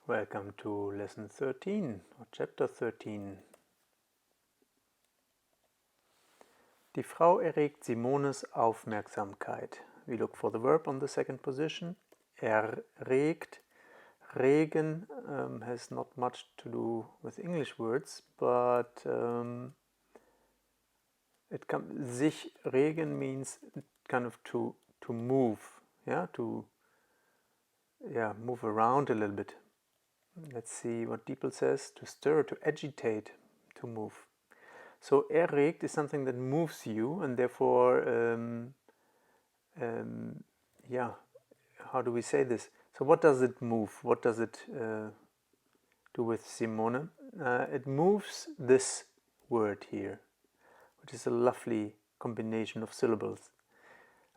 Welcome to lesson 13 or chapter 13. Die Frau erregt Simones Aufmerksamkeit. We look for the verb on the second position. Erregt. Regen has not much to do with English words, but sich regen means kind of to move, move around a little bit. Let's see what Diepel says. To stir, to agitate, to move. So erregt is something that moves you, and therefore, how do we say this? So what does it move? What does it do with Simone? It moves this word here, which is a lovely combination of syllables.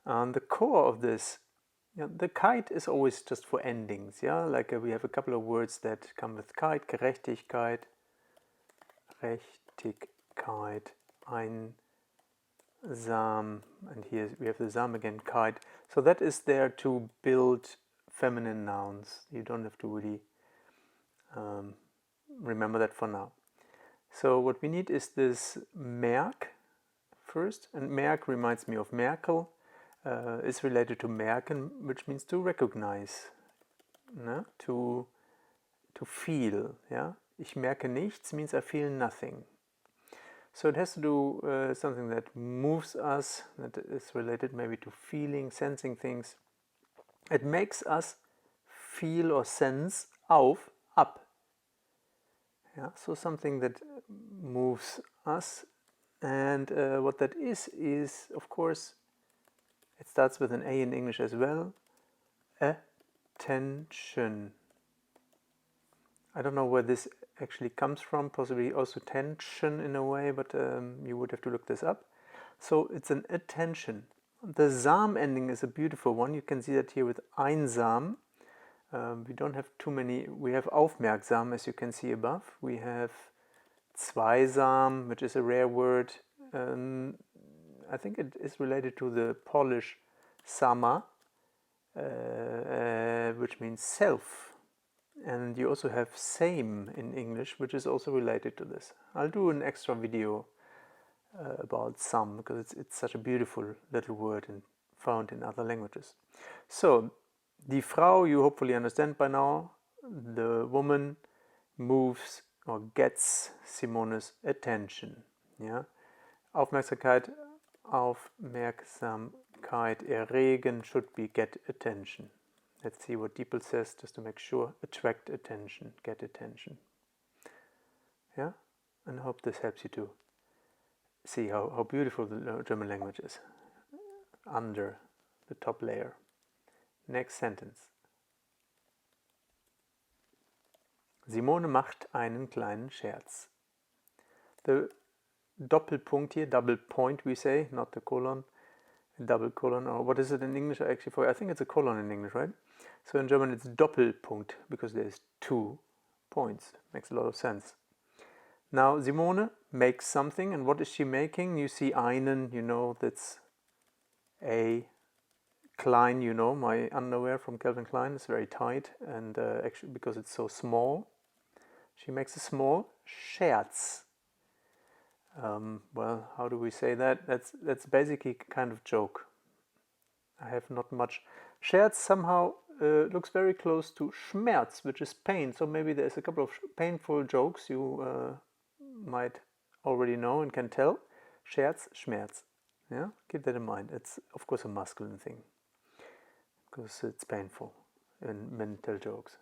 And the core of this, the kite is always just for endings, like we have a couple of words that come with kite, Gerechtigkeit, Rechtigkeit, einsam, and here we have the Sam again, kite. So that is there to build feminine nouns. You don't have to really remember that for now. So what we need is this merk first, and merk reminds me of Merkel. Is related to merken, which means to recognize, to feel. Ich merke nichts means I feel nothing. So it has to do something that moves us, that is related maybe to feeling, sensing things. It makes us feel or sense up. So something that moves us, and what that is of course, it starts with an A in English as well. Attention. I don't know where this actually comes from, possibly also tension in a way, but you would have to look this up. So it's an attention. The Sam ending is a beautiful one. You can see that here with einsam. We don't have too many. We have aufmerksam, as you can see above. We have zweisam, which is a rare word. I think it is related to the Polish sama, which means self. And you also have same in English, which is also related to this. I'll do an extra video about sam, because it's such a beautiful little word and found in other languages. So, die Frau, you hopefully understand by now, the woman moves or gets Simone's attention. Aufmerksamkeit, erregen should be get attention. Let's see what Diepel says, just to make sure. Attract attention, get attention. And I hope this helps you to see how beautiful the German language is under the top layer. Next sentence. Simone macht einen kleinen Scherz. The Doppelpunkt here, double point we say, not the colon, double colon, or what is it in English actually? I think it's a colon in English, right? So in German it's Doppelpunkt, because there's 2 points. Makes a lot of sense. Now Simone makes something, and what is she making? You see einen, that's a Klein, my underwear from Calvin Klein is very tight, and actually because it's so small, she makes a small Scherz. Well, how do we say that? That's basically kind of joke. I have not much. Scherz somehow looks very close to Schmerz, which is pain. So maybe there's a couple of painful jokes you might already know and can tell. Scherz, Schmerz. Keep that in mind. It's of course a masculine thing, because it's painful in men tell jokes.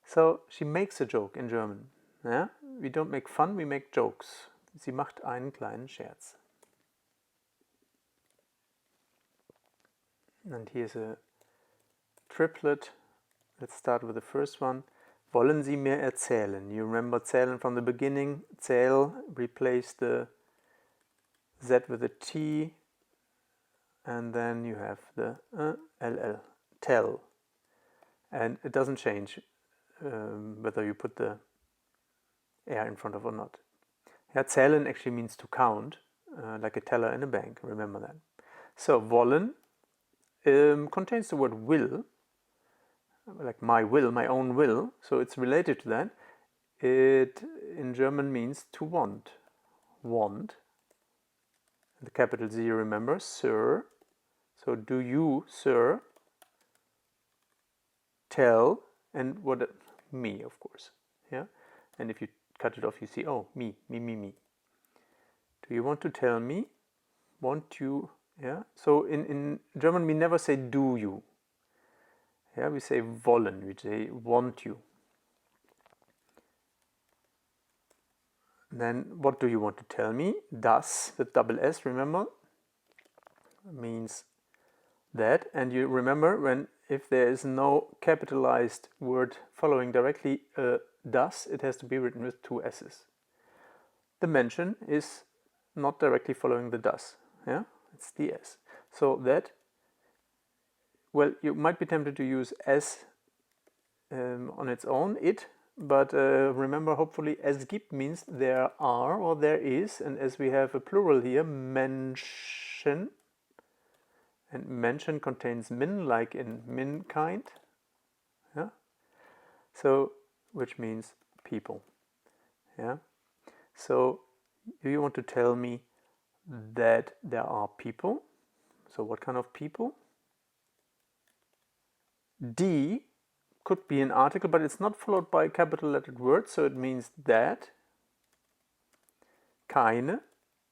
So she makes a joke in German. We don't make fun, we make jokes. Sie macht einen kleinen Scherz. And here's a triplet. Let's start with the first one. Wollen Sie mir erzählen? You remember zählen from the beginning. Zähl, replace the Z with a T, and then you have the LL, tell. And it doesn't change whether you put the R in front of or not. Zählen actually means to count, like a teller in a bank, remember that. So wollen contains the word will, like my will, my own will, so it's related to that. It in German means to want. Want. The capital Z, remember, sir. So do you, sir, tell, and what, me, of course, yeah? And if you cut it off, you see, oh, me. Do you want to tell me? Want you, yeah? So in German, we never say do you. Yeah, we say wollen, we say want you. Then what do you want to tell me? Das, with double S, remember, means that. And you remember when, if there is no capitalized word following directly das, it has to be written with two S's. The mention is not directly following the das, yeah, it's the S. So that, well, you might be tempted to use S on its own, it, but remember, hopefully, es gibt means there are or there is, and as we have a plural here, Menschen, and Menschen contains min, like in minkind, yeah, so, which means people, yeah. So, do you want to tell me that there are people? So what kind of people? Die could be an article, but it's not followed by a capital lettered word, so it means that. Keine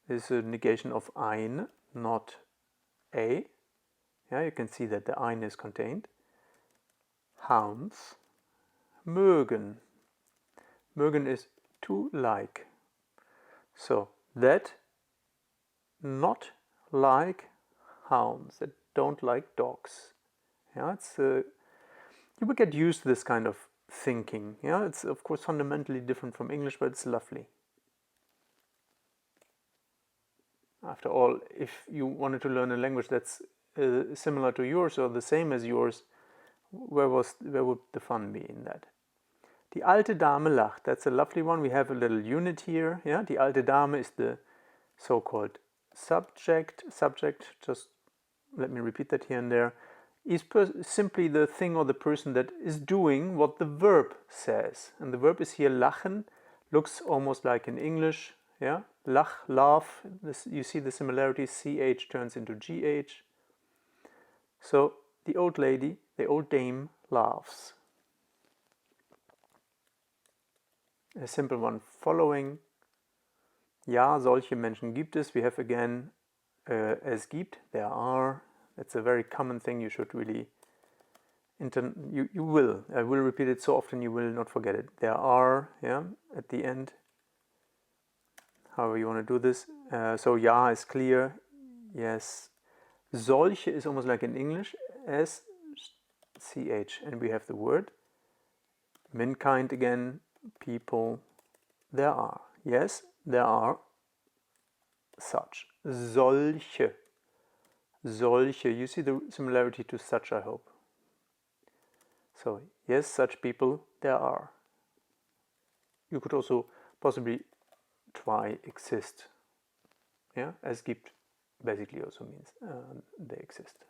is a negation of eine, not a. Yeah, you can see that the eine is contained. Hounds. Mögen. Mögen is to like. So that, not like hounds, that don't like dogs. Yeah, it's you will get used to this kind of thinking. Yeah, it's of course fundamentally different from English, but it's lovely. After all, if you wanted to learn a language that's similar to yours or the same as yours, where would the fun be in that? Die alte Dame lacht. That's a lovely one. We have a little unit here. Yeah, die alte Dame is the so-called subject. Subject, just let me repeat that here and there, is simply the thing or the person that is doing what the verb says. And the verb is here lachen. Looks almost like in English. Yeah, lach, laugh. This, you see the similarity. CH turns into GH. So the old lady, the old dame, laughs. A simple one following. Ja, solche Menschen gibt es. We have again es gibt, there are. It's a very common thing. You should really, I will repeat it so often you will not forget it. There are, yeah, at the end. However you want to do this. So ja is clear. Yes. Solche is almost like in English, S, CH, and we have the word. Mankind again, people, there are. Yes, there are such. Solche. Solche. You see the similarity to such, I hope. So, yes, such people, there are. You could also possibly try exist. Yeah, es gibt basically also means they exist.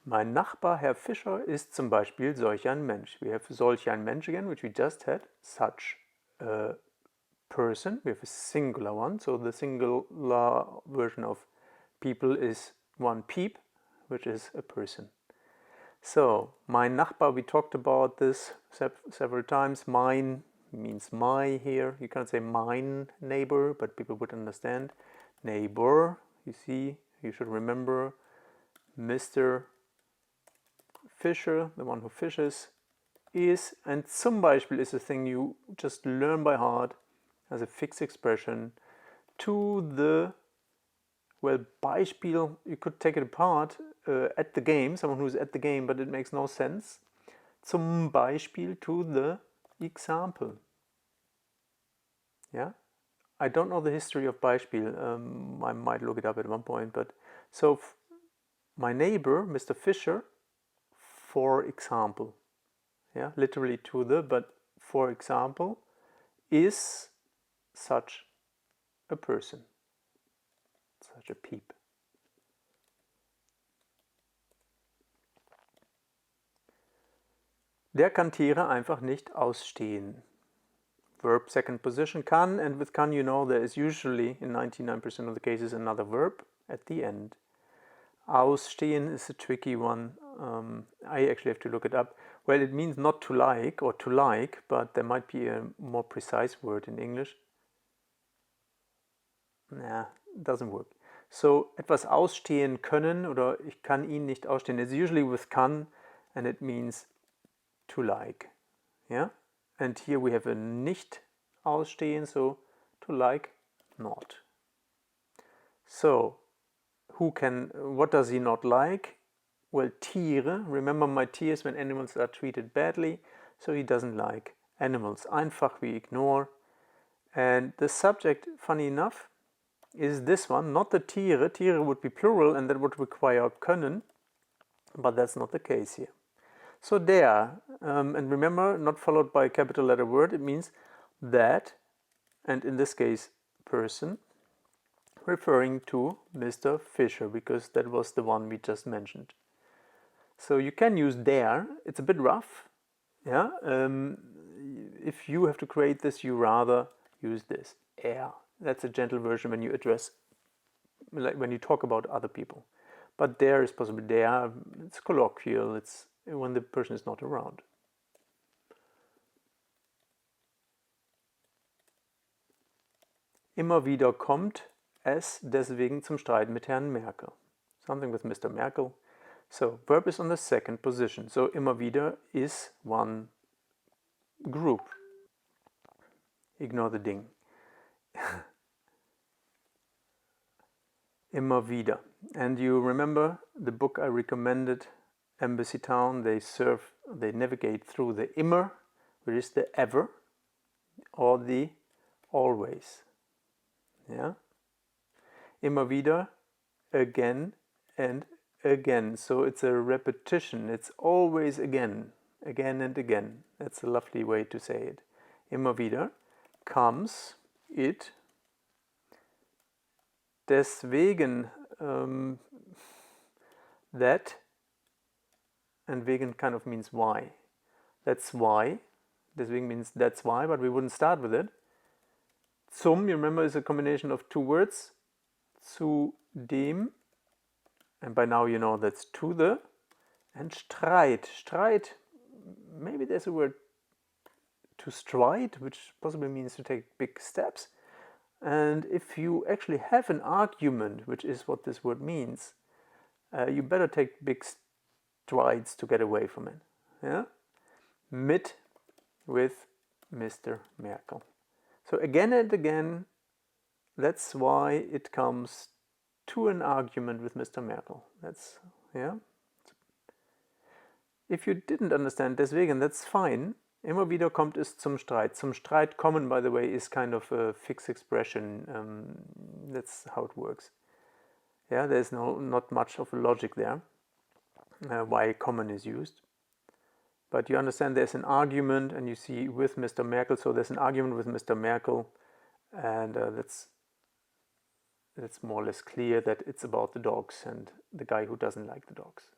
Mein Nachbar, Herr Fischer, ist zum Beispiel solch ein Mensch. We have solch ein Mensch again, which we just had. Such a person. We have a singular one. So the singular version of people is one peep, which is a person. So, mein Nachbar, we talked about this several times. Mein means my here. You can't say mein neighbor, but people would understand. Neighbor, you see, you should remember. Mr. Fischer, the one who fishes, is, and zum Beispiel is a thing you just learn by heart as a fixed expression, to the, well, Beispiel, you could take it apart, at the game, someone who's at the game, but it makes no sense. Zum Beispiel, to the example. Yeah? I don't know the history of Beispiel, I might look it up at one point, but so my neighbor, Mr. Fischer, for example, yeah, literally to the, but for example, is such a person, such a peep. Der kann Tiere einfach nicht ausstehen. Verb second position, kann, and with kann you know there is usually, in 99% of the cases, another verb at the end. Ausstehen is a tricky one. I actually have to look it up. Well, it means not to like or to like, but there might be a more precise word in English. Nah, doesn't work. So, etwas ausstehen können, oder ich kann ihn nicht ausstehen. It's usually with kann, and it means to like. Yeah? And here we have a nicht ausstehen, so to like, not. So, what does he not like? Well, Tiere, remember my tears when animals are treated badly, so he doesn't like animals. Einfach, we ignore. And the subject, funny enough, is this one, not the Tiere. Tiere would be plural and that would require können, but that's not the case here. So der, and remember, not followed by a capital letter word, it means that, and in this case, person, referring to Mr. Fisher, because that was the one we just mentioned. So you can use der, it's a bit rough, yeah? If you have to create this, you rather use this, er. That's a gentle version when you address, like when you talk about other people. But der is possible, der, it's colloquial, it's when the person is not around. Immer wieder kommt es deswegen zum Streit mit Herrn Merkel. Something with Mr. Merkel. So, verb is on the second position. So, immer wieder is one group. Ignore the ding. Immer wieder. And you remember the book I recommended, Embassy Town, they navigate through the immer, which is the ever, or the always. Yeah? Immer wieder, again and again. So it's a repetition. It's always again and again. That's a lovely way to say it. Immer wieder comes it. Deswegen, that, and wegen kind of means why. That's why. Deswegen means that's why, but we wouldn't start with it. Zum, you remember, is a combination of two words. Zu dem, and by now you know that's to the, and Streit. Streit, maybe there's a word to stride, which possibly means to take big steps. And if you actually have an argument, which is what this word means, you better take big strides to get away from it. Yeah? Mit, with Mr. Merkel. So again and again, that's why it comes to an argument with Mr. Merkel. That's, yeah. If you didn't understand deswegen, that's fine. Immer wieder kommt es zum Streit. Zum Streit kommen, by the way, is kind of a fixed expression. That's how it works. Yeah, there's not much of a logic there, why kommen is used. But you understand there's an argument, and you see with Mr. Merkel, so there's an argument with Mr. Merkel, and that's more or less clear that it's about the dogs and the guy who doesn't like the dogs.